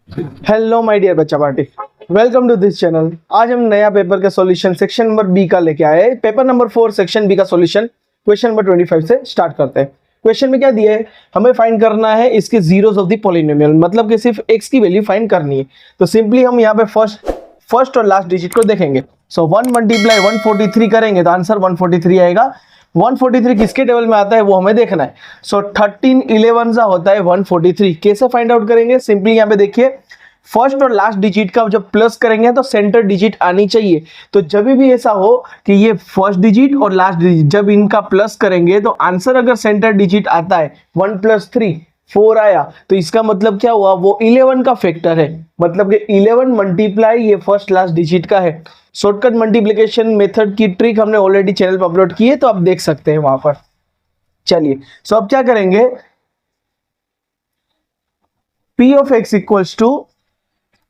Hello my dear बच्चा party, welcome to this channel. आज हम नया पेपर का सॉल्यूशन सेक्शन नंबर बी का लेके आए। पेपर नंबर 4 सेक्शन बी का सॉल्यूशन क्वेश्चन नंबर 25 से स्टार्ट करते हैं। क्वेश्चन में क्या दिया है, हमें फाइंड करना है इसके जीरोस ऑफ द पॉलिनोमियल, मतलब कि सिर्फ x की वैल्यू फाइंड करनी है। तो सिंपली हम यहाँ पे फर्स्ट और लास्ट डिजिट को देखेंगे। सो 1 मल्टीप्लाई 143 करेंगे तो आंसर 143 आएगा। 143 किसके टेबल में आता है वो हमें देखना है। सो 13 11 सा होता है 143। कैसे फाइंड आउट करेंगे, सिंपली यहाँ पे देखिए, फर्स्ट और लास्ट डिजिट का जब प्लस करेंगे तो सेंटर डिजिट आनी चाहिए। तो जब भी ऐसा हो कि ये फर्स्ट डिजिट और लास्ट डिजिट जब इनका प्लस करेंगे तो आंसर अगर सेंटर डिजिट आता है 1 + 3 4 आया, तो इसका मतलब क्या हुआ, वो 11 का फैक्टर है। मतलब कि 11 मल्टीप्लाई ये फर्स्ट लास्ट डिजिट का है। शॉर्टकट मल्टीप्लिकेशन मेथड की ट्रिक हमने ऑलरेडी चैनल पर अपलोड की है, तो आप देख सकते हैं वहां पर। चलिए, सो अब क्या करेंगे, P of x equals to,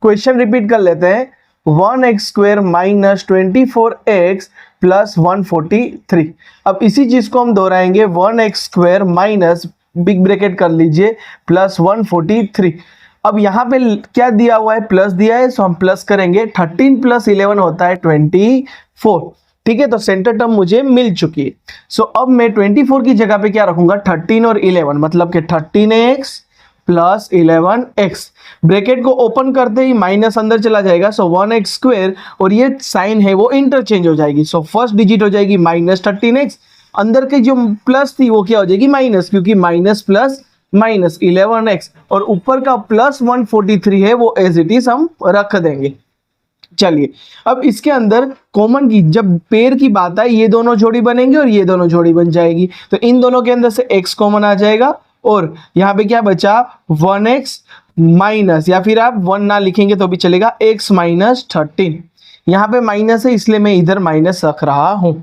question repeat कर लेते हैं, 1x² माइनस 24x प्लस 143। अब इसी चीज को हम दोहराएंगे, 1x² माइनस बिग ब्रैकेट कर लीजिए प्लस 143। अब यहाँ पे क्या दिया हुआ है, प्लस दिया है, सो हम प्लस करेंगे। 13 + 11 होता है 24। ठीक है, तो सेंटर टर्म मुझे मिल चुकी है। सो अब मैं 24 की जगह पे क्या रखूंगा, 13 और 11, मतलब कि 13x प्लस 11x। ब्रैकेट को ओपन करते ही माइनस अंदर चला जाएगा, सो 1x² और ये साइन है वो इंटरचेंज हो जाएगी। सो फर्स्ट डिजिट हो जाएगी माइनस 13x, अंदर की जो प्लस थी वो क्या हो जाएगी माइनस, क्योंकि माइनस प्लस माइनस 11x, और ऊपर का प्लस 143 है वो एज इट इज हम रख देंगे। चलिए, अब इसके अंदर कॉमन की जब पेयर की बात है, ये दोनों जोड़ी बनेंगे और ये दोनों जोड़ी बन जाएगी, तो इन दोनों के अंदर से x कॉमन आ जाएगा, और यहाँ पे क्या बचा 1x माइनस, या फिर आप 1 ना लिखेंगे तो भी चलेगा, x माइनस 13। यहाँ पे माइनस है इसलिए मैं इधर माइनस रख रहा हूं।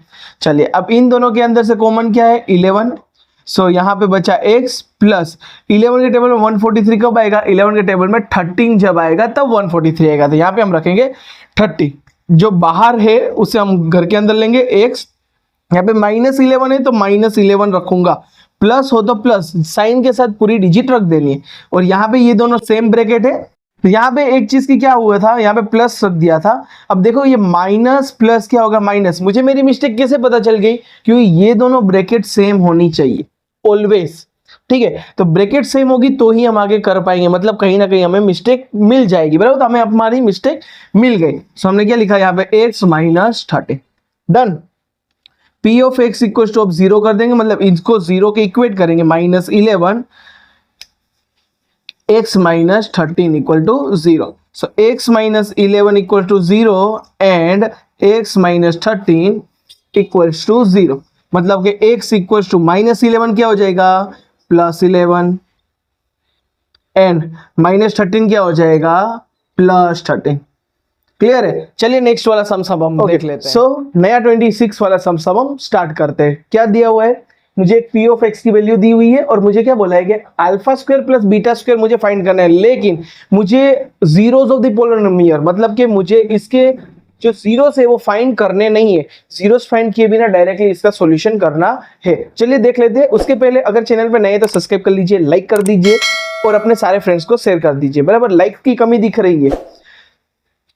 चलिए, अब इन दोनों के अंदर से कॉमन क्या है 11, सो यहाँ पे बचा x प्लस 11 के टेबल में 143 कब आएगा, 11 के टेबल में 13 जब आएगा तब 143 आएगा। तो यहाँ पे हम रखेंगे 30, जो बाहर है उसे हम घर के अंदर लेंगे x। यहाँ पे -11 है तो -11 रखूंगा, प्लस हो तो प्लस साइन के साथ पूरी डिजिट रख देनी है, और यहाँ पे ये दोनों सेम ब्रैकेट है। तो यहाँ पे एक चीज की क्या हुआ था, यहाँ पे प्लस रख दिया था। अब देखो ये माइनस प्लस क्या होगा माइनस, मुझे मेरी मिस्टेक कैसे पता चल गई, क्योंकि ये दोनों ब्रैकेट सेम होनी चाहिए ऑलवेज। ठीक है, तो ब्रैकेट सेम होगी तो ही हम आगे कर पाएंगे, मतलब कहीं ना कहीं हमें मिस्टेक मिल जाएगी, बराबर। तो हमें हमारी मिस्टेक मिल गई। सो हमने क्या लिखा यहाँ पे x minus 13, done. P of x equal to अब 0 कर देंगे, मतलब इसको 0 के इक्वेट करेंगे, -11 x minus 13 equal to 0। So x minus 11 equal to 0 and x minus 13 equals to 0, मतलब कि x इक्वल्स टू -11 क्या हो जाएगा +11 एंड -13 क्या हो जाएगा +13। क्लियर है। चलिए नेक्स्ट वाला सम हम देख लेते हैं। सो नया 26 वाला सम हम स्टार्ट करते हैं। क्या दिया हुआ है, मुझे एक P ऑफ x की वैल्यू दी हुई है और मुझे क्या बोला है कि α² प्लस β² मुझे फाइंड करना है, लेकिन मुझे जीरोस ऑफ द पॉलिनोमियल, मतलब कि मुझे इसके जो जीरोस है वो फाइंड करने नहीं है, जीरोस फाइंड किए बिना डायरेक्टली इसका सॉल्यूशन करना है। चलिए देख लेते हैं। उसके पहले अगर चैनल पर नए हैं तो सब्सक्राइब कर लीजिए, लाइक कर दीजिए और अपने सारे फ्रेंड्स को शेयर कर दीजिए, बराबर। लाइक की कमी दिख रही है।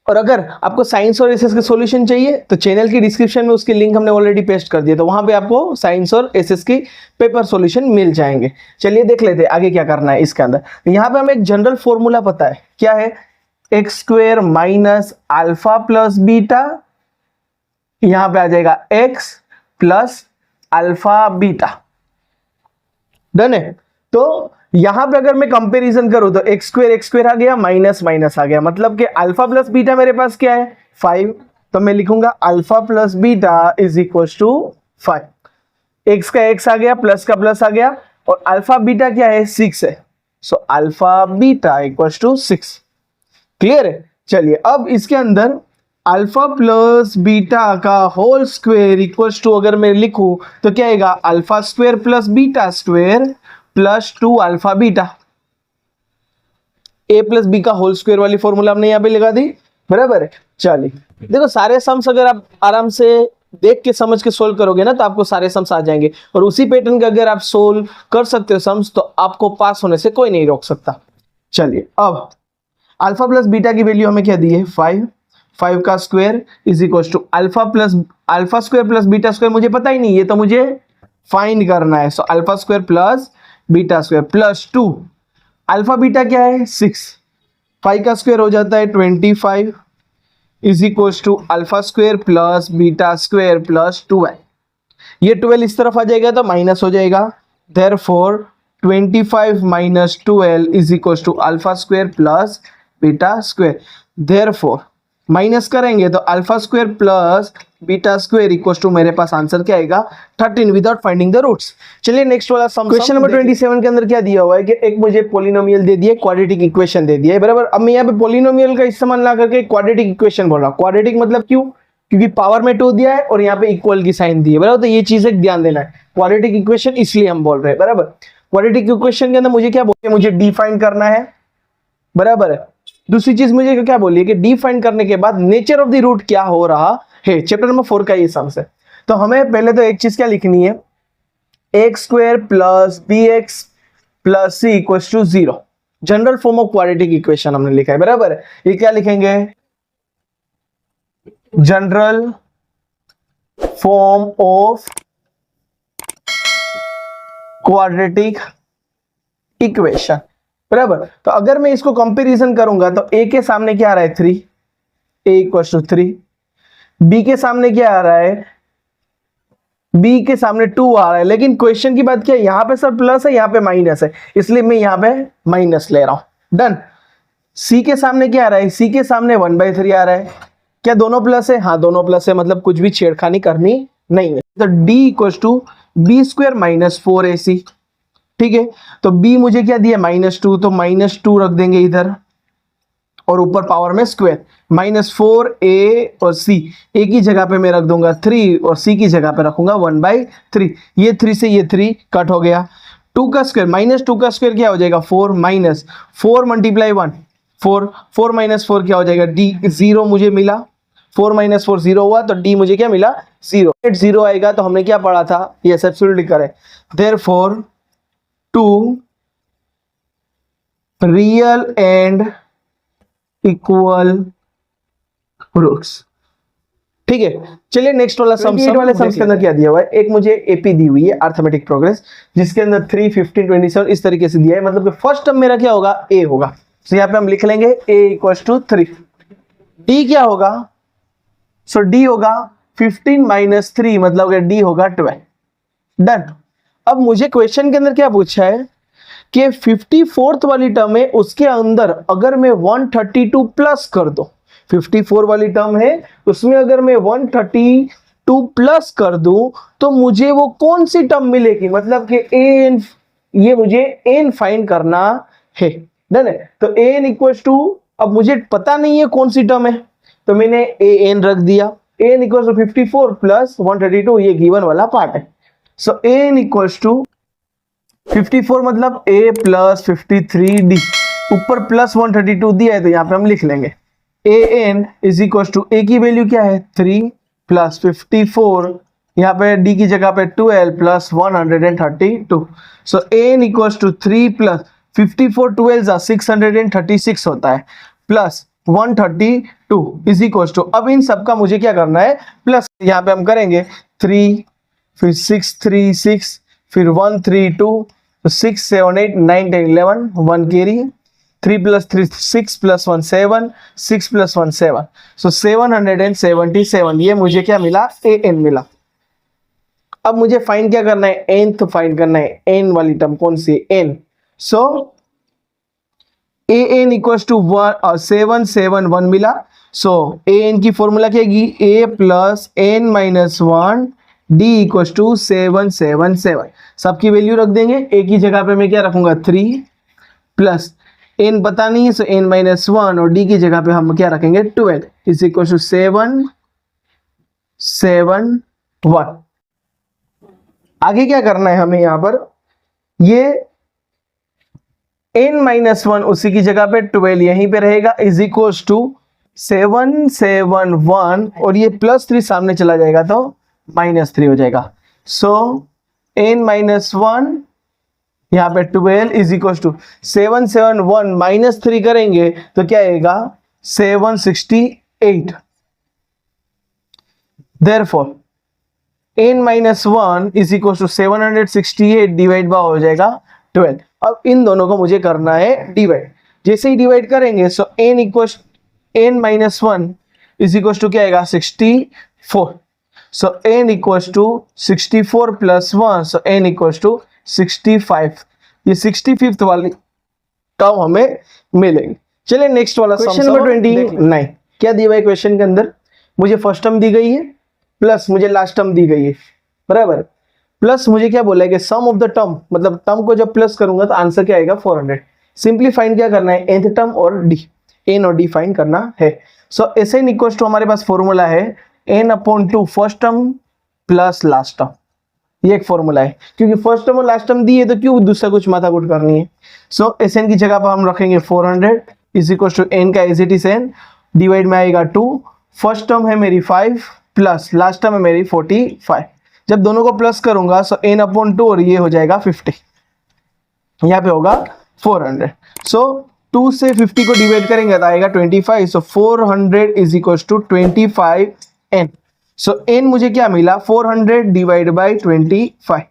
और अगर आपको साइंस और एसएस के सॉल्यूशन चाहिए तो चैनल की डिस्क्रिप्शन में उसकी लिंक हमने ऑलरेडी पेस्ट कर दिया, तो वहां पे आपको साइंस और एसएस की पेपर सॉल्यूशन मिल जाएंगे। चलिए देख लेते हैं आगे क्या करना है इसके अंदर। यहाँ पे हमें एक जनरल फॉर्मूला पता है, क्या है, x² minus alpha plus beta, यहां पे आ जाएगा x plus alpha beta, done है। तो यहां पे अगर मैं कंपैरिजन करूं तो x² आ गया, माइनस माइनस आ गया, मतलब कि अल्फा प्लस बीटा मेरे पास क्या है 5, तो मैं लिखूंगा alpha plus beta is equal to 5। x का x आ गया, प्लस का प्लस आ गया, और अल्फा बीटा क्या है 6 है, so alpha beta equal to 6। Clear है। चलिए, अब इसके अंदर अल्फा प्लस बीटा का होल स्क्वायर इक्वल्स टू अगर मैं लिखूं तो क्या आएगा, α² plus β² plus 2 alpha beta. a plus B का होल स्क्वायर वाली फॉर्मूला हमने यहाँ पे लगा दी, बराबर है। चलिए देखो, सारे सम्स अगर आप आराम से देख के समझ के सोल्व करोगे ना तो आपको सारे सम्स आ जाएंगे, और उसी पैटर्न का अगर आप सोल्व कर सकते हो सम्स तो आपको पास होने से कोई नहीं रोक सकता। चलिए, अब अल्फा प्लस बीटा की वैल्यू हमें क्या दी है 5, 5 का square is equal to alpha square plus beta square मुझे पता ही नहीं, ये तो मुझे फाइंड करना है। So alpha square plus beta square plus 2, alpha beta क्या है 6, 5 का स्क्वायर हो जाता है 25 is equal to alpha square plus beta square plus 12। ये 12 इस तरफ आ जाएगा तो माइनस हो जाएगा, therefore 25 minus 12 is equal to alpha square plus beta square. Therefore minus करेंगे तो alpha square plus beta square equal to मेरे पास आंसर क्या आएगा 13 विदाउट फाइंडिंग द रूट्स। चलिए नेक्स्ट वाला सम, क्वेश्चन नंबर 27 के अंदर क्या दिया हुआ है कि एक मुझे पॉलिनोमियल दे दिया, क्वाड्रेटिक इक्वेशन दे दिया है, बराबर। अब मैं यहाँ पे पॉलिनोमियल का इस्तेमाल ना करके क्वाड्रेटिक इक्वेशन बोल रहा हूँ। क्वाड्रेटिक मतलब क्यों, क्योंकि पावर में 2 दिया है और यहाँ पे इक्वल की साइन दी है, बराबर। तो ये चीज एक ध्यान देना है, क्वाड्रेटिक इक्वेशन इसलिए हम बोल रहे हैं, बराबर। क्वाड्रेटिक इक्वेशन के अंदर मुझे क्या बोलिए, मुझे डिफाइन करना है, बराबर है। दूसरी चीज मुझे क्या बोलिए कि डिफाइन करने के बाद नेचर ऑफ द रूट क्या हो रहा है, चैप्टर नंबर 4 का ये सम्स है। तो हमें पहले तो एक चीज क्या लिखनी है, x square plus b x plus c equal to 0, general form of quadratic equation हमने लिखा है, बराबर है। ये क्या लिखेंगे, general form of quadratic equation, बराबर। तो अगर मैं इसको कंपैरिजन करूंगा तो ए के सामने क्या आ रहा है 3, ए इक्वल टू 3, बी के सामने क्या आ रहा है, बी के सामने 2 आ रहा है। लेकिन क्वेश्चन की बात क्या है, यहां पे सर प्लस है, यहां पे माइनस है, इसलिए मैं यहां पे माइनस ले रहा हूं, डन। सी के सामने क्या आ रहा है, सी के सामने 1/3 आ रहा है, क्या दोनों प्लस है, हाँ दोनों प्लस है, मतलब कुछ भी छेड़खानी करनी नहीं है। तो D equal to b square minus 4ac, ठीक है। तो b मुझे क्या दिया -2, तो -2 रख देंगे इधर और ऊपर पावर में स्क्वायर, -4a और c, a की जगह पे मैं रख दूंगा 3 और c की जगह पे रखूंगा 1/3। ये 3 से ये 3 कट हो गया, 2 का स्क्वायर -2 का स्क्वायर क्या हो जाएगा 4, -4 × 1 4, 4 - 4 क्या हो जाएगा d, 0 मुझे मिला, 4 - 4 0 हुआ, तो d मुझे क्या मिला 0। 0 आएगा तो हमने क्या पढ़ा था, yes absolutely correct. Therefore 2 real and equal roots, ठीक है। चलिए नेक्स्ट वाला सम वाले सम्स के अंदर क्या दिया हुआ है, एक मुझे एपी दी हुई है अर्थमेटिक प्रोग्रेस, जिसके अंदर 3, 15, 27 इस तरीके से दिया है, मतलब कि फर्स्ट टर्म मेरा क्या होगा ए होगा। तो यहाँ पे हम लिख लेंगे a इक्वल टू 3, d क्या होगा, सो d होगा 15 - 3, मतलब कि d होगा 12, डन। अब मुझे क्वेश्चन के अंदर क्या पूछा है कि 54th वाली टर्म है, उसके अंदर अगर मैं 132 प्लस कर दो, 54 वाली टर्म है उसमें अगर मैं 132 प्लस कर दूं तो मुझे वो कौन सी टर्म मिलेगी, मतलब कि an, ये मुझे n फाइंड करना है, डन है। तो an इक्वल टू, अब मुझे पता नहीं है कौन सी टर्म है तो मैंने an रख दिया, an इक्वल टू 54 प्लस 132, ये गिवन वाला पार्ट है। सो an इक्वल्स टू 54 मतलब a प्लस 53d, ऊपर प्लस 132 दिया है तो यहाँ पे हम लिख लेंगे an is equals to, a की वैल्यू क्या है 3 प्लस 54, यहाँ पे d की जगह पे 12 plus 132। So an equals to 3 plus 54, 12 636 होता है, प्लस 132 इज इक्वल्स टू, अब इन सबका मुझे क्या करना है प्लस, यहाँ पे हम करेंगे 3 फिर 6 3 6 फिर 1 3 2, 6 7 8 9 10 11, 1 कैरी, 3 प्लस 3 6 प्लस 1 7, 6 प्लस 1 7, सो 777, ये मुझे क्या मिला an मिला। अब मुझे फाइंड क्या करना है, nth फाइंड करना है, n वाली टर्म कौन सी n, so an equals to 771 मिला। सो an की फॉर्मूला क्या है, a plus n minus 1 d equals to 777, सबकी वैल्यू रख देंगे, a की जगह पे मैं क्या रखूंगा 3 प्लस n पता नहीं है, सो n माइनस 1 और d की जगह पे हम क्या रखेंगे 12 इज इक्वल टू 771। आगे क्या करना है हमें, यहाँ पर ये n माइनस 1 उसी की जगह पे 12 यहीं पे रहेगा इज इक्वल्स टू 771 और ये प्लस 3 सामने चला जाएगा तो -3 हो जाएगा। सो n माइनस 1 यहाँ पे 12 इज इक्वल टू 771 माइनस 3 करेंगे तो क्या आएगा 768। Therefore n minus 1 is equal to 768 divide by हो जाएगा 12। अब इन दोनों को मुझे करना है डिवाइड। जैसे ही डिवाइड करेंगे so n minus 1 is equal to क्या आएगा 64। So n equals to 64 plus 1 so n equals to 65। ये 65th वाली टर्म हमें मिलेंगे। चलिए नेक्स्ट वाला क्वेश्चन नंबर 29। क्या दिया हुआ है क्वेश्चन के अंदर? मुझे फर्स्ट टर्म दी गई है प्लस मुझे लास्ट टर्म दी गई है, बराबर। प्लस मुझे क्या बोला है कि सम ऑफ द टर्म, मतलब टर्म को जब प्लस करूंगा तो आंसर क्या आएगा 400। सिंपली फाइंड क्या करना है, nth टर्म और डी, n और d फाइंड करना है। सो Sn इक्वल्स टू हमारे पास फॉर्मूला है n/2 first term plus last term. ये एक फॉर्मूला है, क्योंकि फर्स्ट टर्म और लास्ट टर्म दी है तो क्यों दूसरा कुछ माथाकुट करनी है। सो Sn की जगह पर हम रखेंगे 400 इज इक्वल टू n का as it is n divide में आएगा 2। फर्स्ट टर्म है मेरी 5 प्लस लास्ट टर्म है मेरी 45। जब दोनों को प्लस करूंगा सो n/2 और ये हो जाएगा 50, यहाँ पे होगा 400। सो 2 से 50 को डिवाइड करेंगे तो आएगा 25। So 400 is equal to 25n। So n मुझे क्या मिला 400 डिवाइड बाई 25।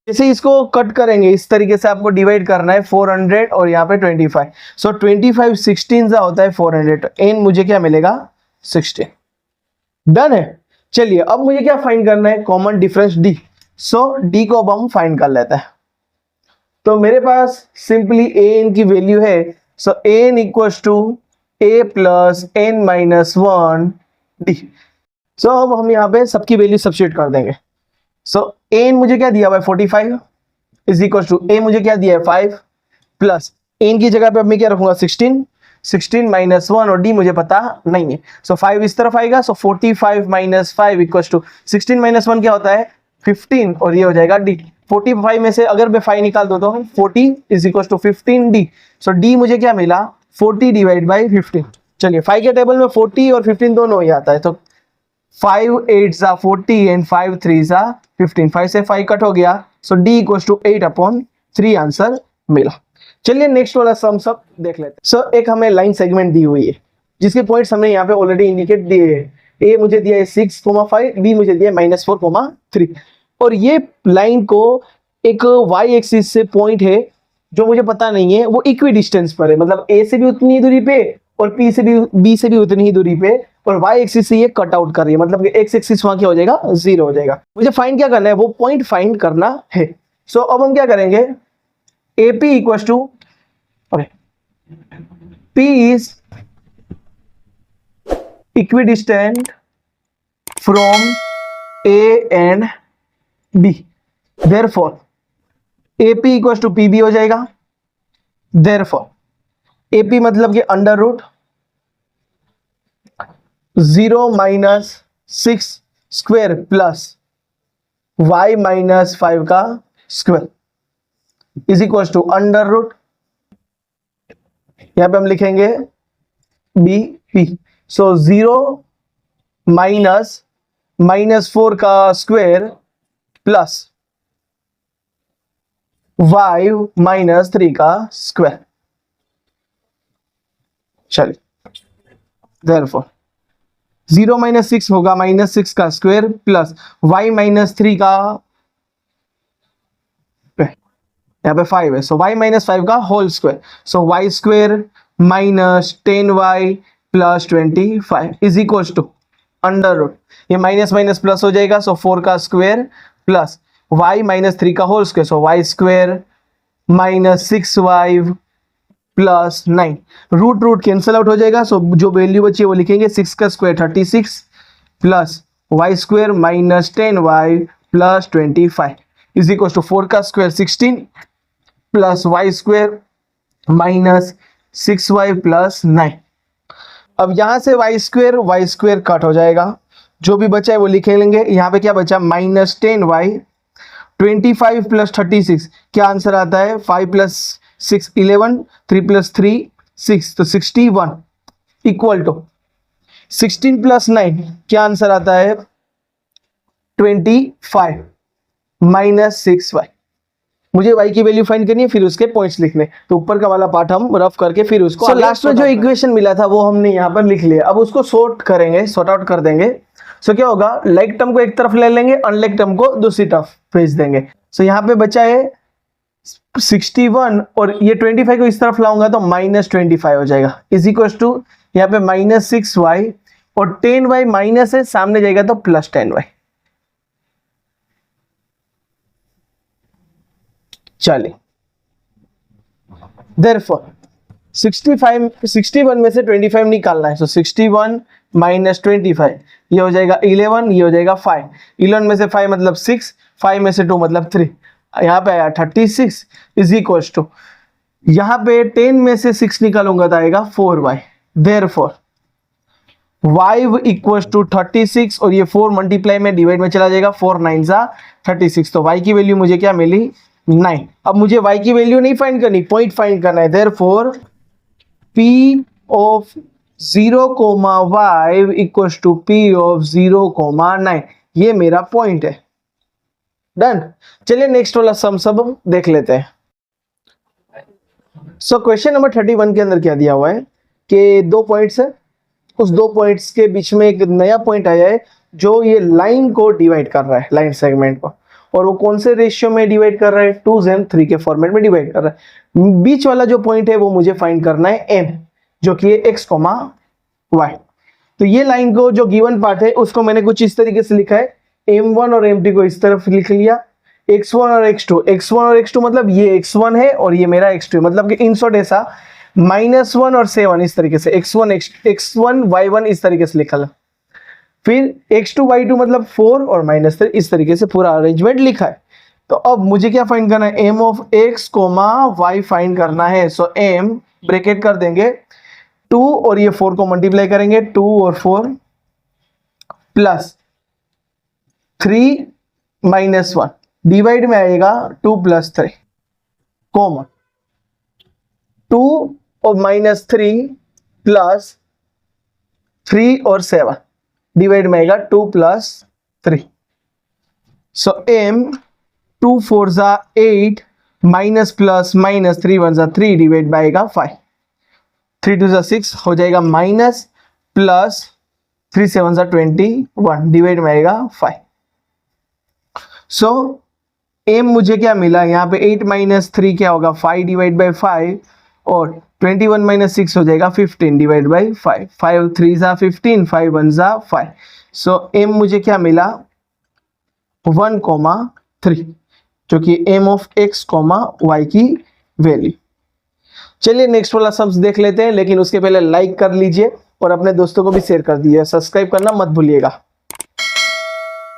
जैसे इसको कट करेंगे इस तरीके से आपको डिवाइड करना है 400 और यहाँ पे 25। सो 25 16 सा होता है 400, तो n मुझे क्या मिलेगा 16। डन है। चलिए अब मुझे क्या फाइंड करना है, कॉमन डिफरेंस d। सो d को अब हम फाइंड कर लेते हैं। तो मेरे पास सिंपली an की वैल्यू है, so n equals to a plus n minus 1 d। So अब हम यहाँ पे सबकी वैल्यू सब्स्टिट्यूट कर देंगे। सो n मुझे क्या दिया हुआ है 45 इज इक्वल टू a मुझे क्या दिया है 5 प्लस n की जगह पे अब मैं क्या रखूंगा 16 माइनस 1 और d मुझे पता नहीं है। सो 5 इस तरफ आएगा, सो 45 माइनस 5 इक्वल टू 16 माइनस 1 क्या होता है 15 और ये हो जाएगा d। 45 में से अगर मैं 5 निकाल दो तो 40 is equal to 15d। So d मुझे क्या मिला 40 डिवाइड बाई 15। चलिए 5 के टेबल में 40 और 15 दोनों ही आता है, तो 5 8 सा 40 एंड 5 3 सा 15। 5 से 5 कट हो गया, सो d इक्वल्स टू 8/3 आंसर मिला। चलिए नेक्स्ट वाला सम सब देख लेते हैं। सो एक हमें लाइन सेगमेंट दी हुई है जिसके पॉइंट्स हमने यहाँ पे ऑलरेडी इंडिकेट दिए हैं। a मुझे दिया है 6,5, b मुझे दिया है -4,3 और ये लाइन को एक y एक्सिस से पॉइंट है जो मुझे पता नहीं है, वो इक्वी डिस्टेंस पर है, मतलब a से भी उतनी ही दूरी पे और b से भी उतनी ही दूरी पे, और y एक्सिस से ये कट आउट कर रही है, मतलब कि x एक्सिस वहां क्या हो जाएगा 0 हो जाएगा। मुझे फाइंड क्या करना है, वो पॉइंट फाइंड करना है। सो अब हम क्या करेंगे, AP equals to P is equidistant from A and B, therefore AP equals to PB हो जाएगा। therefore AP मतलब कि under root 0 minus 6 square plus y minus 5 का square is equal to under root, यहां पे हम लिखेंगे BP। सो 0 minus -4 का स्क्वायर प्लस y माइनस 3 का स्क्वायर। चलिए therefore 0 माइनस 6 होगा -6 का स्क्वायर प्लस y माइनस 3 का, यहाँ पे 5 है, सो y माइनस 5 का whole square. So y square minus 10y plus 25 is equal to under root, ये माइनस माइनस प्लस हो जाएगा, सो 4 का स्क्वायर प्लस y माइनस 3 का whole square, so y square minus 6y plus 9। Root cancel out हो जाएगा, सो जो value बची है वो लिखेंगे 6 का square 36 plus y square minus 10y plus 25 is equal to 4 का square 16 plus y square minus 6y plus 9। अब यहां से y स्क्वायर कट हो जाएगा, जो भी बचा है वो लिखे लेंगे। यहाँ पे क्या बचा माइनस 10y 25 प्लस 36, क्या आंसर आता है 5 प्लस 6 11, 3 प्लस 3 6, तो 61 इक्वल टू 16 प्लस 9, क्या आंसर आता है 25 माइनस 6y मुझे y की वैल्यू फाइंड करनी है, फिर उसके पॉइंट्स लिखने। तो ऊपर का वाला पार्ट हम रफ करके फिर उसको लास्ट में जो इक्वेशन मिला था वो हमने यहाँ पर लिख लिया। अब उसको सॉर्ट करेंगे, सॉर्ट आउट कर देंगे। सो क्या होगा, लाइक टर्म को एक तरफ ले लेंगे, अनलाइक टर्म को दूसरी तरफ भेज देंगे। सो यहाँ पे बचा है 61 और ये 25 को इस तरफ लाऊंगा तो -25 हो जाएगा, इज इक्वल टू यहाँ पे -6y और 10y माइनस है, सामने जाएगा तो +10y। चलिए therefore 61 में से 25 निकालना है। 61 माइनस 25 ये हो जाएगा 11, ये हो जाएगा 5। 11 में से 5 मतलब 6, 5 में से 2 मतलब 3, यहाँ पे आया 36 इज इक्वल टू, यहाँ पे 10 में से 6 निकालूंगा तो आएगा 4y। therefore y equal to 36 और ये 4 मल्टीप्लाई में डिवाइड में चला जाएगा, 4 9 36। तो y की वैल्यू मुझे क्या मिली, 9। अब मुझे y की वैल्यू नहीं फाइंड करनी, पॉइंट फाइंड करना है। therefore p of 0, y equal to p of 0, 9, ये मेरा पॉइंट है। डन। चलिए नेक्स्ट वाला सम सब देख लेते हैं। सो क्वेश्चन नंबर 31 के अंदर क्या दिया हुआ है कि 2 पॉइंट्स है, उस 2 पॉइंट्स के बीच में एक नया पॉइंट आया है जो ये लाइन को डिवाइड कर रहा है, लाइन सेगमेंट को, और वो कौन से रेशियो में डिवाइड कर रहा है, 2:3 के फॉर्मेट में डिवाइड कर रहा है। बीच वाला जो पॉइंट है वो मुझे फाइंड करना है m, जो कि है x, y। तो ये लाइन को जो गिवन पार्ट है उसको मैंने कुछ इस तरीके से लिखा है, m1 और m2 को इस तरफ लिख लिया, x1 और x2 मतलब ये x1 है और ये मेरा x2 है, मतलब कि इन शॉर्ट ऐसा -1 और 7 इस तरीके से, x1 y1 इस तरीके से लिखा। फिर x2 y2 मतलब 4 और -3 इस तरीके से पूरा अरेंजमेंट लिखा है। तो अब मुझे क्या फाइंड करना है, m of x, y find करना है। सो m ब्रैकेट कर देंगे 2 और ये 4 को मल्टीप्लाई करेंगे, 2 और 4 प्लस 3 -1 डिवाइड में आएगा 2 + 3 कॉमन 2 और -3 प्लस 3 और 7 डिवाइड में आएगा 2 + 3। सो m 2 4 8 minus plus minus 3 1 3 divide by आएगा 5, 3 2 6 हो जाएगा माइनस प्लस 3 7 21 डिवाइड में आएगा 5। सो m मुझे क्या मिला, यहाँ पे 8 - 3 क्या होगा 5 डिवाइड बाय 5 और 21 - 6 हो जाएगा 15 डिवाइड बाय 5, 5 3 15 5 1 5। सो m मुझे क्या मिला 1,3, जो कि m ऑफ x, y की वैल्यू। चलिए नेक्स्ट वाला सम्स देख लेते हैं, लेकिन उसके पहले लाइक कर लीजिए और अपने दोस्तों को भी शेयर कर दीजिए, सब्सक्राइब करना मत भूलिएगा।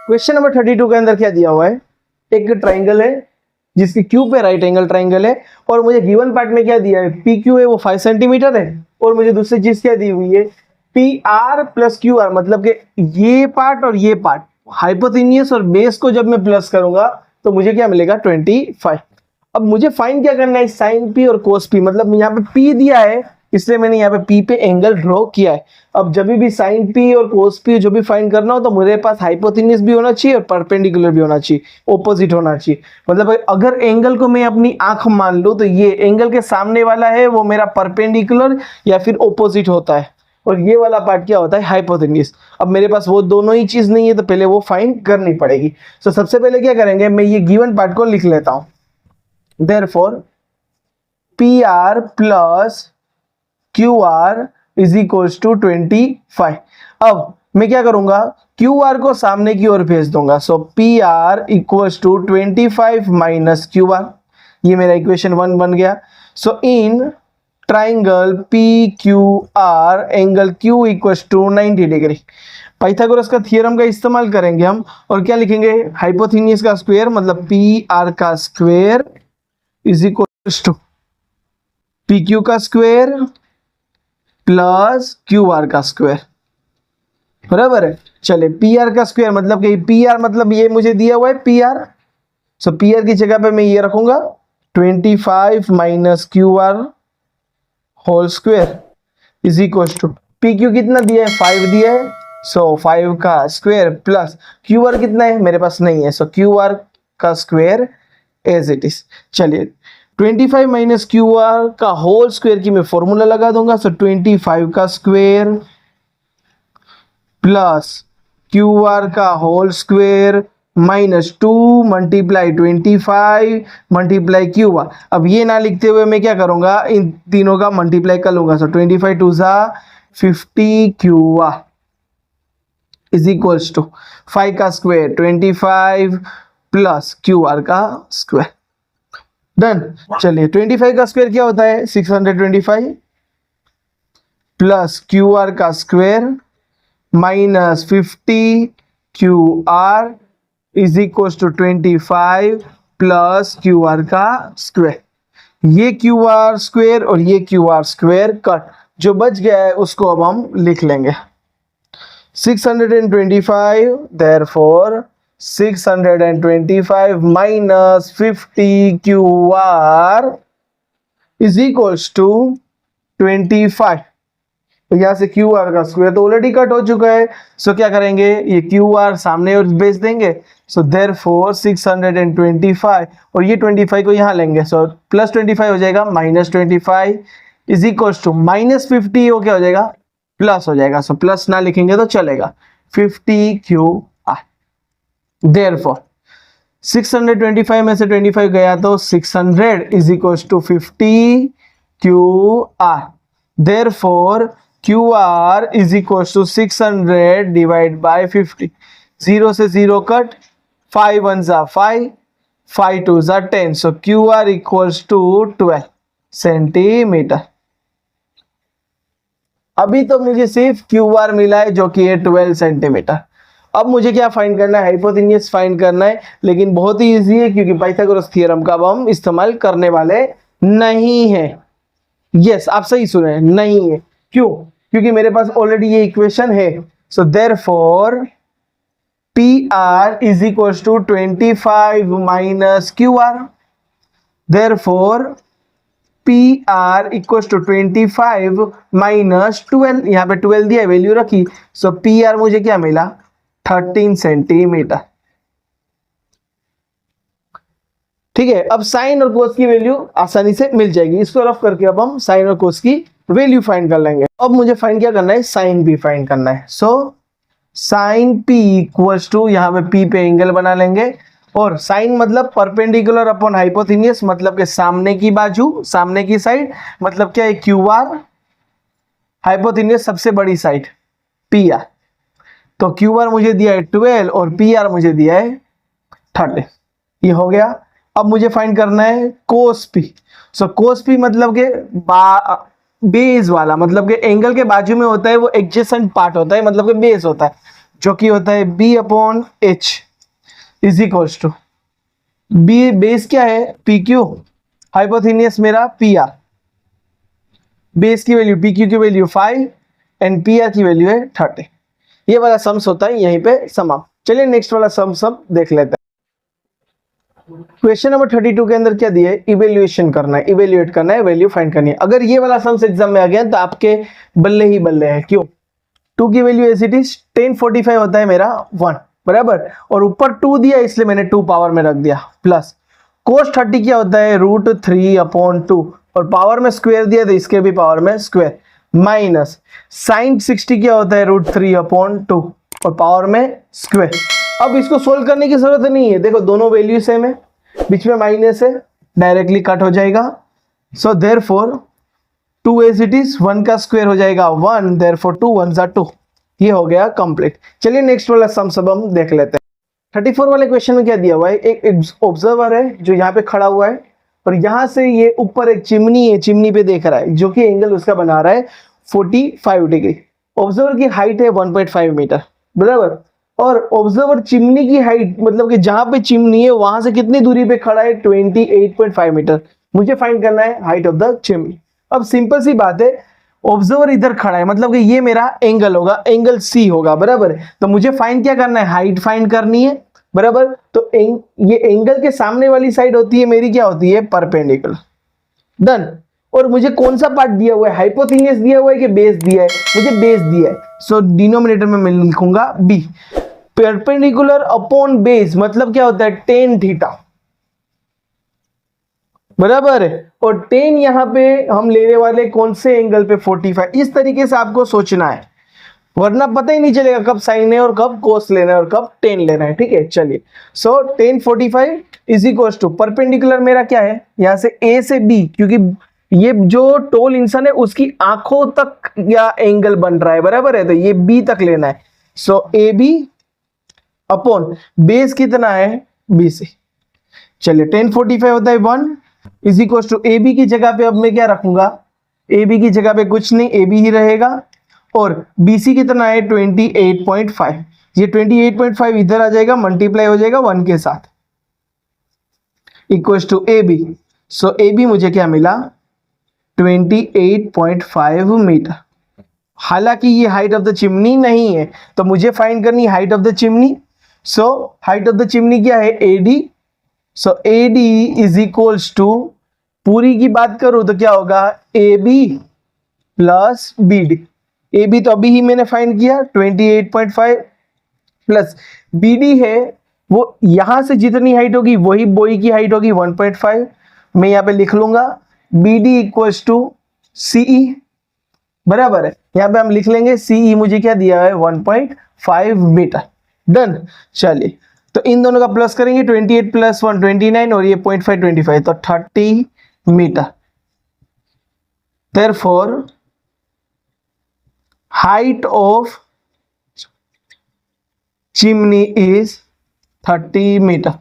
क्वेश्चन नंबर 32 के अंदर क्या दिया हुआ है, एक ट्राइंगल है जिसकी क्यू पे राइट एंगल ट्राइंगल है और मुझे गिवन पार्ट में क्या दिया है, पी क्यू है वो 5 सेंटीमीटर है और मुझे दूसरी चीज क्या दी हुई है, P R plus Q are, मतलब कि ये पार्ट और ये पार्ट, हाइपोथेनियस और बेस को जब मैं प्लस करूंगा तो मुझे क्या मिलेगा 25। अब मुझे फाइंड क्या करना है, साइन पी और कोस पी, मतलब यहाँ पे पी दिया है इसलिए मैंने यहाँ पे पी पे एंगल ड्रॉ किया है। अब जब भी साइन पी और कोस पी जो भी फाइंड करना हो तो मेरे पास हाइपोथेनियस भी होना चाहिए और परपेंडिकुलर भी होना चाहिए, ऑपोजिट होना चाहिए। मतलब अगर एंगल को मैं अपनी आंख मान लूं तो ये एंगल के सामने वाला है वो मेरा परपेंडिकुलर या फिर ऑपोजिट होता है और ये वाला पार्ट क्या होता है, हाइपोथेनियस। अब मेरे पास वो दोनों ही चीज नहीं है तो पहले वो फाइंड करनी पड़ेगी। तो सबसे पहले क्या करेंगे, मैं ये गिवन पार्ट को लिख लेता हूं, therefore PR plus QR is equals to 25। अब मैं क्या करूंगा, QR को सामने की ओर भेज दूंगा। So PR equals to 25 minus QR, ये मेरा इक्वेशन 1 बन गया। So in triangle PQR angle Q equals to 90 degree. Pythagoras का थ्योरम का इस्तेमाल करेंगे हम और क्या लिखेंगे, हाइपोथेनियस का स्क्वायर मतलब PR का square is equal to PQ का स्क्वायर प्लस QR का स्क्वायर, बराबर है। चले PR का स्क्वायर मतलब कि PR मतलब ये मुझे दिया हुआ है PR, सो PR की जगह पे मैं ये रखूंगा 25 minus QR whole square is equal to PQ कितना दिया है 5 दिया है, सो 5 का स्क्वायर प्लस QR कितना है मेरे पास नहीं है, सो QR का स्क्वायर एज इट इज। चलिए 25 माइनस क्यू आर का होल स्क्वायर की मैं फॉर्मूला लगा दूंगा। सो 25 का स्क्वायर प्लस क्यू आर का whole square minus 2 multiply 25 multiply Q R. अब ये ना लिखते हुए मैं क्या करूंगा, इन तीनों का मल्टीप्लाई कर लूंगा। सो 25 टू ज़ा 50 Q R is equals to 5 का स्क्वायर 25 प्लस क्यू आर का स्क्वायर। डन। चलिए 25 का स्क्वायर क्या होता है 625 प्लस क्यू आर का square minus 50 Q R is equal to 25 plus Q R का स्क्वायर। ये क्यू आर स्क्वायर और ये क्यू आर स्क्वायर कट, जो बच गया है उसको अब हम लिख लेंगे 625, therefore 625 minus 50 QR is equals to 25। तो यहाँ से क्यू आर का स्क्वायर तो ऑलरेडी कट हो चुका है। सो क्या करेंगे, ये क्यू आर सामने और भेज देंगे। सो देयरफॉर 625 और ये 25 को यहाँ लेंगे। सो प्लस 25 हो जाएगा minus 25 is equals to minus 50 हो क्या हो जाएगा प्लस हो जाएगा। सो प्लस ना लिखेंगे तो चलेगा 50 क्यू आर। देयरफॉर 625 में से 25 गया तो 600 is equals to 50 Q R. Therefore Q R is equals to 600 divide by 50। 0 से 0 कट, 5 1 जा 5, 5 2 जा 10। So Q R equals to 12 centimetre. अभी तो मुझे सिर्फ क्यू आर मिला है जो कि है 12 सेंटीमीटर। अब मुझे क्या फाइंड करना है, हाइपोटेन्यूज फाइंड करना है, लेकिन बहुत ही इजी है क्योंकि पाइथागोरस थ्योरम का अब हम इस्तेमाल करने वाले नहीं है। यस, आप सही सुने, नहीं है। क्यों? क्योंकि मेरे पास ऑलरेडी ये इक्वेशन है। So therefore P R is equals to 25 minus Q R. Therefore P R equals to 25 minus 12। यहाँ पे 12 दिया, वैल्यू रखी। सो पी आर मुझे क्या मिला 13 सेंटीमीटर। ठीक है, अब साइन और कोस की वैल्यू आसानी से मिल जाएगी। इसको रफ करके अब हम साइन और कोस की वैल्यू फाइंड कर लेंगे। अब मुझे फाइंड क्या करना है, साइन पी फाइंड करना है। So sine P equals to, यहाँ पे पी पे एंगल बना लेंगे। और साइन मतलब परपेंडिकुलर अपॉन हाइपोथेन्यूस, मतलब के सामने की बाजू, सामने की साइड, मतलब क्या है क्यू आर, हाइपोथेन्यूस सबसे बड़ी साइड पी आर। तो क्यू आर मुझे दिया है 12 और पी आर मुझे दिया है 30। ये हो गया। अब मुझे फाइंड करना है कोस पी। सो कोस पी मतलब के बेस वाला, मतलब के एंगल के बाजू में होता है वो एडजेसेंट पार्ट होता है, मतलब के बेस होता है, जो कि होता है B upon H is equals to B. Base क्या है पी क्यू, हाइपोथेन्यूस मेरा पी आर। बेस की वैल्यू पी क्यू की वैल्यू 5 एंड पी आर की वैल्यू है 30। ये वाला सम्स होता है यहीं पे समाप्त। चलिए नेक्स्ट वाला सम देख लेते हैं। क्वेश्चन नंबर 32 के अंदर क्या दिया है, इवेल्युएशन करना है, इवेल्युएट करना है, वैल्यू फाइंड करनी है। अगर ये वाला सम्स एग्जाम में आ गया तो आपके बल्ले ही बल्ले है। क्यों? 2 की वैल्यू एज इट इज 1045 होता है मेरा 1 बराबर, और ऊपर 2 दिया इसलिए मैंने 2 पावर में रख दिया, प्लस कोस 30 क्या होता है √3/2 और पावर में स्क्वायर दिया तो इसके भी पावर में स्क्वायर, माइनस साइन 60 क्या होता है √3/2 और पावर में स्क्वायर। अब इसको सोल्व करने की जरूरत नहीं है, देखो दोनों वैल्यू सेम है, बीच में माइनस है, डायरेक्टली कट हो जाएगा। So therefore 2 as it is, 1 का स्क्वायर हो जाएगा 1, देयरफॉर 2 1 जा 2। ये हो गया कंप्लीट। चलिए नेक्स्ट वाला सम सब हम देख लेते हैं। 34 वाले क्वेश्चन में क्या दिया हुआ है, एक ऑब्जर्वर है जो यहाँ पे खड़ा हुआ है और यहाँ से ये ऊपर एक चिमनी है, चिमनी पे देख रहा है, जो कि एंगल उसका बना रहा है 45 डिग्री। ऑब्जर्वर की हाइट है 1.5 मीटर बराबर, और ऑब्जर्वर चिमनी की हाइट मतलब कि जहां पे चिमनी है वहां से कितनी दूरी पे खड़ा है 28.5 मीटर। मुझे फाइंड करना है हाइट ऑफ द चिमनी। अब सिंपल सी बात है, ऑब्जर्वर इधर खड़ा है मतलब कि ये मेरा एंगल होगा, एंगल सी होगा बराबर। तो मुझे फाइंड क्या करना है, हाइट फाइंड करनी है बराबर। तो ये एंगल के सामने वाली साइड होती है मेरी, क्या होती है परपेंडिकुलर। डन। और मुझे कौन सा पार्ट दिया हुआ है, हाइपोथेन्यूस दिया हुआ है कि बेस दिया है, मुझे बेस दिया है। सो डिनोमिनेटर में मैं लिखूंगा बी। परपेंडिकुलर अपॉन बेस मतलब क्या होता है tan थीटा, बराबर है। और टेन यहाँ पे हम लेने वाले कौन से एंगल पे 45, इस तरीके से आपको सोचना है, वरना पता ही नहीं चलेगा कब साइन है और कब कोस लेना है और कब टेन लेना है। ठीक है, चलिए। So tan 45 is equal to perpendicular मेरा क्या है, यहाँ से ए से बी, क्योंकि ये जो टोल इंसान है उसकी आंखों तक या एंगल बन रहा है, बराबर है, तो ये बी तक लेना है। So A B upon base कितना है, बी से। चलिए 1045 होता है 1 is equal to A B की जगह पे अब मैं क्या रखूंगा, ए बी की जगह पे कुछ नहीं, ए बी ही रहेगा। और BC कितना है 28.5, ये 28.5 इधर आ जाएगा, मल्टीप्लाई हो जाएगा 1 के साथ, equal to A B. So A B मुझे क्या मिला 28.5 मीटर। हालांकि ये हाइट ऑफ द चिमनी नहीं है, तो मुझे फाइंड करनी height of the chimney. So height of the chimney क्या है, AD। So AD is equals to, पूरी की बात करूं तो क्या होगा, AB प्लस BD। AB तो अभी ही मैंने फाइंड किया 28.5 प्लस BD है, वो यहां से जितनी हाइट होगी वही बॉय की हाइट होगी 1.5। मैं यहाँ पे लिख लूंगा BD इक्वल्स टू CE, बराबर है, यहाँ पे हम लिख लेंगे CE मुझे क्या दिया है 1.5 मीटर। डन। चलिए, तो इन दोनों का प्लस करेंगे, 28 प्लस 1 29 और ये 0.5 25, तो 30 metre. Therefore height of chimney is 30 metre.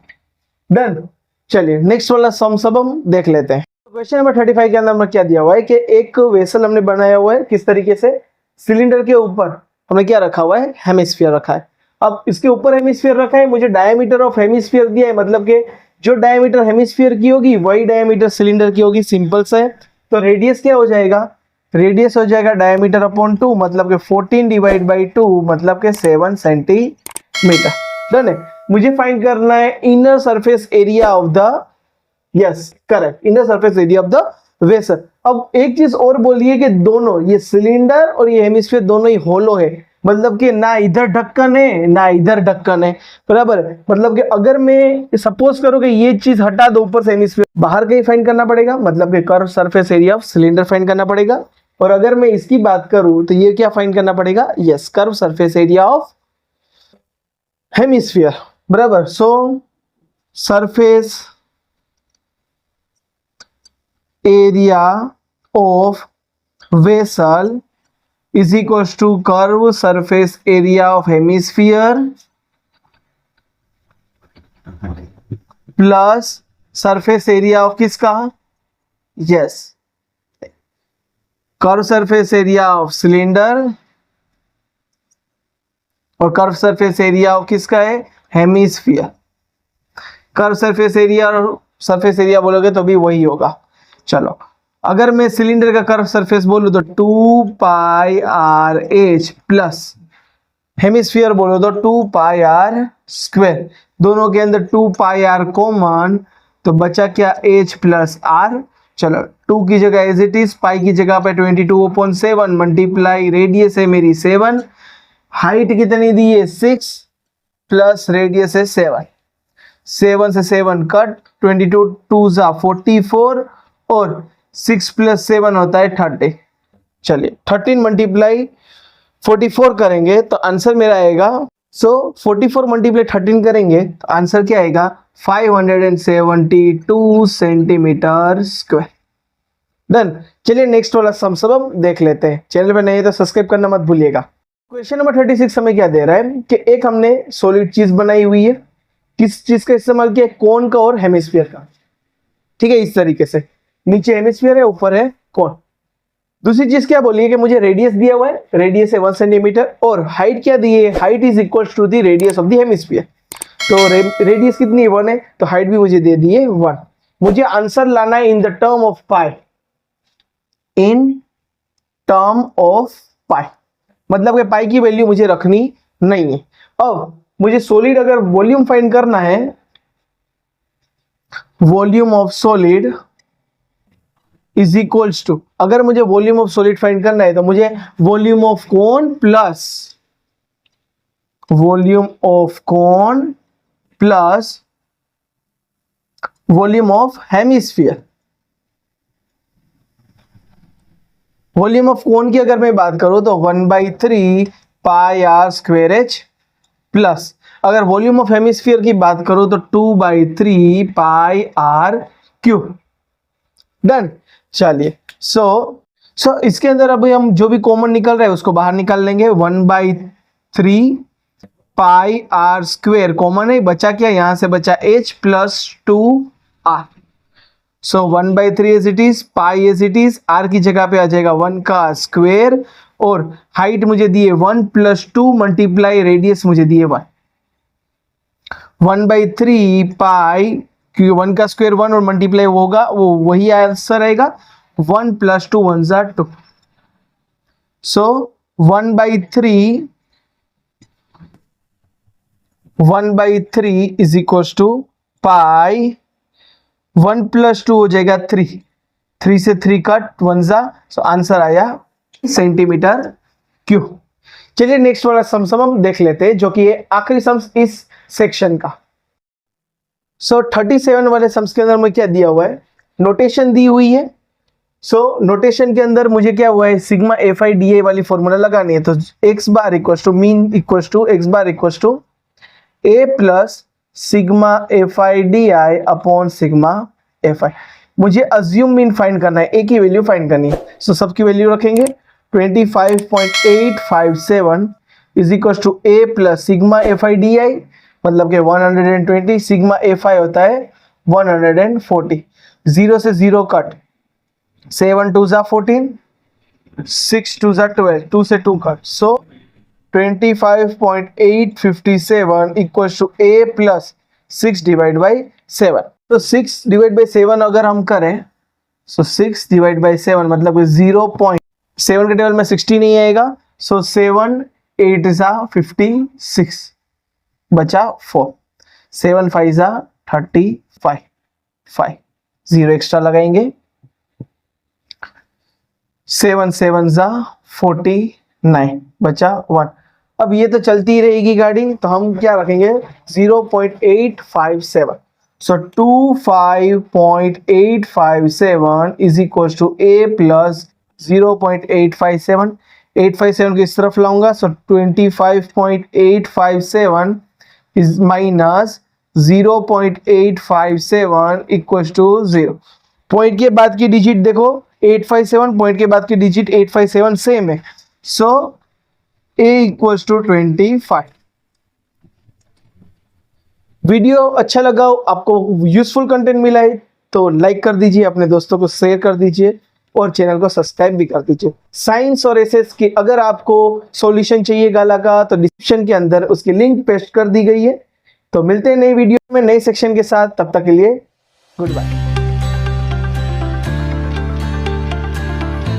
Done. चलिए नेक्स्ट वाला सम सब हम देख लेते हैं। क्वेश्चन नंबर 35 के अंदर हमें क्या दिया हुआ है कि एक वेसल हमने बनाया हुआ है, किस तरीके से, सिलेंडर के ऊपर हमने क्या रखा हुआ है, हेमिस्फीयर रखा है। अब इसके ऊपर हेमिस्फीयर रखा है, मुझे डायमीटर ऑफ हेमिस्फीयर दिया है, मतलब कि जो डायमीटर हेमिस्फीयर की होगी वही डायमीटर सिलेंडर की होगी, सिंपल सा है। तो रेडियस क्या हो जाएगा, रेडियस हो जाएगा डायमीटर अपॉन 2, मतलब कि 14 डिवाइड बाई 2, मतलब कि 7 सेंटीमीटर। डन है। मुझे फाइंड करना है inner surface area of the, yes correct, inner surface area of the vessel. अब एक चीज और बोलिए कि दोनों ये सिलेंडर और ये हेमिस्फीयर दोनों ही होलो है, मतलब कि ना इधर ढक्कन है ना इधर ढक्कन है, बराबर है। मतलब कि अगर मैं सपोज करूं कि ये चीज हटा दो ऊपर से हेमिस्फीयर, बाहर का ही फाइंड करना पड़ेगा, मतलब कि curve surface area of cylinder find करना पड़ेगा। और अगर मैं इसकी बात करूं तो ये क्या फाइंड करना पड़ेगा, yes curve surface area of hemisphere, बराबर। So surface area of vessel is equals to curve surface area of hemisphere plus surface area of किसका, yes curve surface area of cylinder, और कर्व सरफेस एरिया ऑफ किसका है, hemisphere. Curve surface area और surface area बोलोगे तो भी वही होगा। चलो, अगर मैं सिलेंडर का कर्व सरफेस बोलूं तो 2πr/h प्लस हेमिस्फीयर बोलो तो 2πr², दोनों के अंदर 2πr कॉमन, तो बचा क्या h प्लस r। चलो 2 की जगह एज इट इज, पाई की जगह पे 22/7 मल्टीप्लाई रेडियस है मेरी 7, हाइट कितनी दी है 6 प्लस रेडियस है 7, 7 से 7 कट, 22 2 जा 44 और 6 प्लस 7 होता है 30। चलिए 13 मल्टीप्लाई 44 करेंगे तो आंसर मेरा आएगा, सो 44 मल्टीप्लाई 13 करेंगे तो आंसर क्या आएगा 572 सेंटीमीटर स्क्वायर। डन। चलिए नेक्स्ट वाला सम सब हम देख लेते हैं। चैनल पे नहीं है तो सब्सक्राइब करना मत भूलिएगा। क्वेश्चन नंबर 36 हमें क्या दे रहा है कि एक हमने सॉलिड चीज बनाई हुई है, किस चीज का इस्तेमाल किया, कोन का और हेमिस्फीयर का। ठीक है, इस तरीके से नीचे हेमिस्फीयर है ऊपर है कोन। दूसरी चीज क्या बोलिए कि मुझे रेडियस दिया हुआ है, रेडियस है 1 सेंटीमीटर, और हाइट क्या दी है, height is equal to the radius of the hemisphere. तो रेडियस कितनी है 1 है, तो हाइट भी मुझे दे दी है 1। मुझे आंसर लाना है in the term of pi, in term of pi, मतलब कि पाई की वैल्यू मुझे रखनी नहीं है। अब मुझे सॉलिड अगर वॉल्यूम फाइंड करना है, volume of solid is equals to, अगर मुझे वॉल्यूम ऑफ सॉलिड फाइंड करना है तो मुझे volume of cone plus volume of cone plus volume of hemisphere, volume of cone की अगर मैं बात करूं तो 1/3 पाई आर स्क्वायर एच प्लस अगर वॉल्यूम ऑफ हेमिस्फीयर की बात करूं तो 2/3 पाई आर क्यूब। डन। चलिए सो इसके अंदर अभी हम जो भी कॉमन निकल रहा है उसको बाहर निकाल लेंगे। 1/3 पाई आर स्क्वेयर कॉमन है, बचा क्या, यहां से बचा h plus 2r। So 1/3 as it is, pi as it is, r की जगह पे आ जाएगा 1 का स्क्वेयर और हाइट मुझे दिए 1 प्लस 2 मल्टीप्लाई रेडियस मुझे दिए 1। 1/3 पाई, क्योंकि 1 का स्क्वायर 1 और मल्टीप्लाई होगा वो वही आंसर आएगा, 1 प्लस 2 1 ज़ा 2। So 1/3 is equal to pi 1 plus 2 हो जाएगा 3, 3 से 3 कट 1 ज़ा, सो आंसर आया सेंटीमीटर क्यूब। चलिए नेक्स्ट वाला सम हम देख लेते हैं जो कि है आखिरी सम इस सेक्शन का। सो 37 वाले सम्स के अंदर मुझे क्या दिया हुआ है, नोटेशन दी हुई है। सो नोटेशन के अंदर मुझे क्या हुआ है, sigma F I D A वाली फॉर्मूला लगानी है। तो X bar equal to mean equal to X bar equal to A plus sigma F I D I upon sigma F I. मुझे अज्यूम मीन फाइंड करना है, ए की value find करनी है। सो सबकी वैल्यू रखेंगे 25.857 is equal to A plus sigma F I D I, मतलब कि 120, सिग्मा एफ आई होता है 140, 0 से 0 कट, 7 2 ज़ा 14, 6 2 ज़ा 12, 2 से 2 cut. So 25.857 equal to A plus 6 divide by 7। तो 6 डिवाइड बाई 7 अगर हम करें, सो 6 डिवाइड बाई 7 मतलब 0.7 के टेबल में 60 नहीं आएगा। सो 7 8 ज़ा 56, बचा 4, 7 5 ज़ा 35, 5 0 एक्स्ट्रा लगाएंगे, 7 7 ज़ा 49, बचा 1। अब ये तो चलती रहेगी गाड़ी, तो हम क्या रखेंगे 0.857। So 25.857 is equal to A plus 0.857, 857 को इस तरफ लाऊंगा। So 25.857 is minus 0.857 equal to 0। Point के बाद की डिजिट देखो 857, पॉइंट के बाद की डिजिट 857 सेम है। सो a इक्वल टू 25। वीडियो अच्छा लगा, आपको यूजफुल कंटेंट मिला है तो लाइक कर दीजिए, अपने दोस्तों को शेयर कर दीजिए और चैनल को सब्सक्राइब भी कर दीजिए। साइंस और एसएस की अगर आपको सॉल्यूशन चाहिए गाला का तो डिस्क्रिप्शन के अंदर उसकी लिंक पेस्ट कर दी गई है। तो मिलते हैं नई वीडियो में नए सेक्शन के साथ, तब तक के लिए गुड बाय।